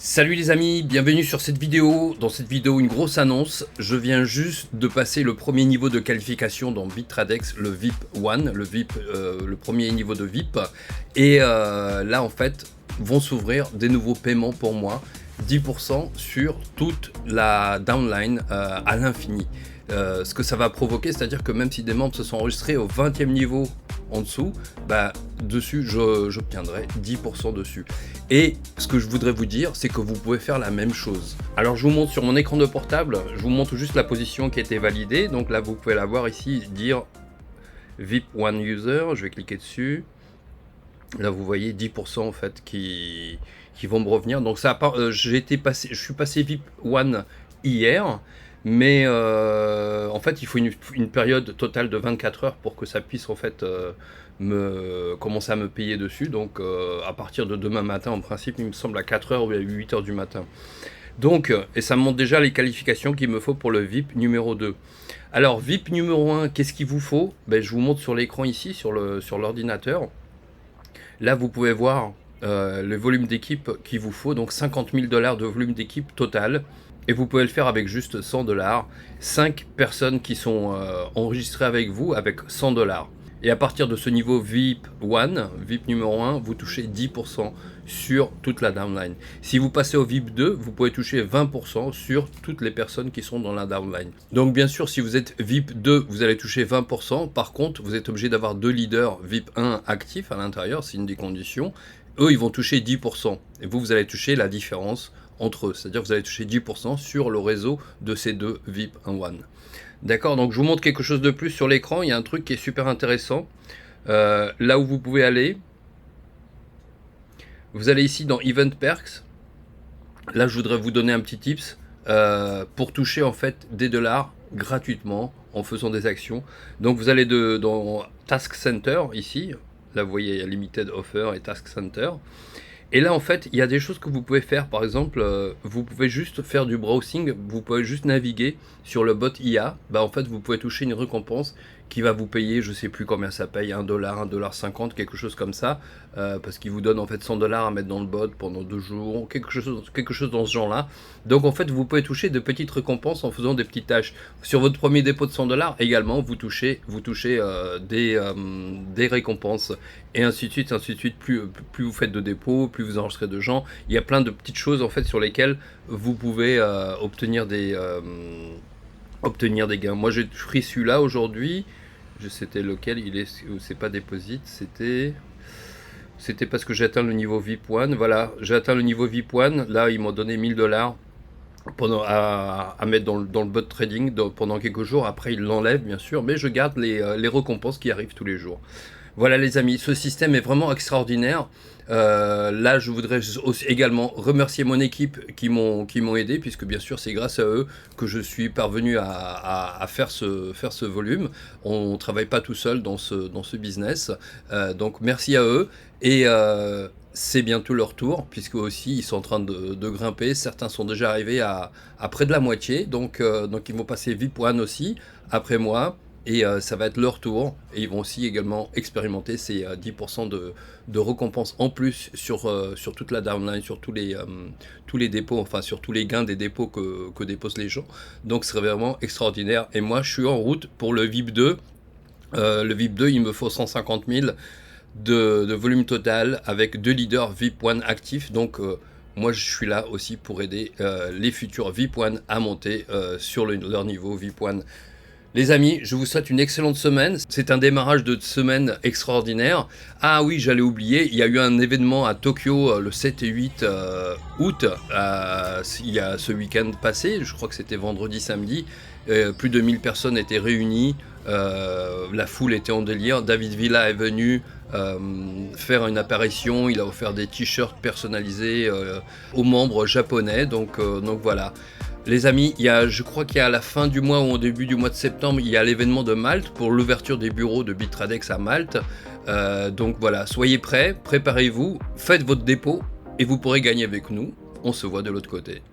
Salut les amis, bienvenue sur cette vidéo. Dans cette vidéo, une grosse annonce. Je viens juste de passer le premier niveau de qualification dans Bitradex, le VIP 1, le premier niveau de VIP. Et là, en fait, vont s'ouvrir des nouveaux paiements pour moi. 10% sur toute la downline à l'infini. Ce que ça va provoquer, c'est-à-dire que même si des membres se sont enregistrés au 20e niveau en dessous, bah, dessus, j'obtiendrai 10% dessus. Et ce que je voudrais vous dire, c'est que vous pouvez faire la même chose. Alors je vous montre sur mon écran de portable, je vous montre juste la position qui a été validée. Donc là, vous pouvez la voir ici, dire VIP One User, je vais cliquer dessus. Là, vous voyez 10% en fait qui vont me revenir. Donc ça, je suis passé VIP One hier. Mais en fait, il faut une période totale de 24 heures pour que ça puisse en fait commencer à me payer dessus. Donc à partir de demain matin, en principe, il me semble à 4 heures ou à 8 heures du matin. Donc, et ça me montre déjà les qualifications qu'il me faut pour le VIP numéro 2. Alors, VIP numéro 1, qu'est-ce qu'il vous faut? Je vous montre sur l'écran ici, sur l'ordinateur. Là, vous pouvez voir le volume d'équipe qu'il vous faut. Donc 50 000 $ de volume d'équipe total. Et vous pouvez le faire avec juste 100 $. 5 personnes qui sont enregistrées avec vous avec 100 $. Et à partir de ce niveau VIP 1, VIP numéro 1, vous touchez 10% sur toute la downline. Si vous passez au VIP 2, vous pouvez toucher 20% sur toutes les personnes qui sont dans la downline. Donc bien sûr, si vous êtes VIP 2, vous allez toucher 20%. Par contre, vous êtes obligé d'avoir 2 leaders VIP 1 actifs à l'intérieur, c'est une des conditions. Eux, ils vont toucher 10%. Et vous allez toucher la différence entre eux, c'est-à-dire que vous allez toucher 10% sur le réseau de ces deux VIP 1. D'accord, donc je vous montre quelque chose de plus sur l'écran. Il y a un truc qui est super intéressant. Là où vous pouvez aller, vous allez ici dans Event Perks. Là, je voudrais vous donner un petit tips pour toucher en fait des dollars gratuitement en faisant des actions. Donc vous allez dans Task Center ici. Là, vous voyez, il y a Limited Offer et Task Center. Et là, en fait, il y a des choses que vous pouvez faire. Par exemple, vous pouvez juste faire du browsing. Vous pouvez juste naviguer sur le bot IA. En fait, vous pouvez toucher une récompense qui va vous payer, je sais plus combien ça paye, 1 $, 1,50 $, quelque chose comme ça. Parce qu'il vous donne en fait 100 $ à mettre dans le bot pendant 2 jours, quelque chose dans ce genre-là. Donc en fait, vous pouvez toucher de petites récompenses en faisant des petites tâches. Sur votre premier dépôt de 100 $ également, vous touchez des récompenses. Et ainsi de suite, ainsi de suite. Plus vous faites de dépôts, plus vous enregistrez de gens. Il y a plein de petites choses en fait sur lesquelles vous pouvez obtenir des gains. Moi j'ai pris celui-là aujourd'hui. C'était lequel? C'est pas Deposit, c'était parce que j'ai atteint le niveau VIP 1. Voilà, j'ai atteint le niveau VIP 1. Là, ils m'ont donné 1000 $ à mettre dans le bot trading pendant quelques jours. Après, ils l'enlèvent, bien sûr, mais je garde les récompenses qui arrivent tous les jours. Voilà les amis, ce système est vraiment extraordinaire. Là, je voudrais aussi également remercier mon équipe qui m'ont aidé, puisque bien sûr c'est grâce à eux que je suis parvenu à faire ce volume. On ne travaille pas tout seul dans ce business, donc merci à eux. Et c'est bientôt leur tour, puisque aussi ils sont en train de grimper. Certains sont déjà arrivés à près de la moitié, donc ils vont passer VIP 1 aussi après moi. Et ça va être leur tour, et ils vont aussi également expérimenter ces 10% de récompenses en plus sur toute la downline, sur tous les dépôts, enfin sur tous les gains des dépôts que déposent les gens. Donc ce serait vraiment extraordinaire. Et moi je suis en route pour le VIP 2. Le VIP 2, il me faut 150 000 de volume total avec 2 leaders VIP 1 actifs. Donc moi je suis là aussi pour aider les futurs VIP 1 à monter sur leur niveau VIP 1. Les amis, je vous souhaite une excellente semaine. C'est un démarrage de semaine extraordinaire. Ah oui, j'allais oublier, il y a eu un événement à Tokyo le 7 et 8 août. Il y a ce week-end passé, je crois que c'était vendredi, samedi. Plus de 1000 personnes étaient réunies. La foule était en délire. David Villa est venu faire une apparition. Il a offert des t-shirts personnalisés aux membres japonais. Donc voilà. Les amis, je crois qu'il y a à la fin du mois ou au début du mois de septembre, il y a l'événement de Malte pour l'ouverture des bureaux de Bitradex à Malte. Donc voilà, soyez prêts, préparez-vous, faites votre dépôt et vous pourrez gagner avec nous. On se voit de l'autre côté.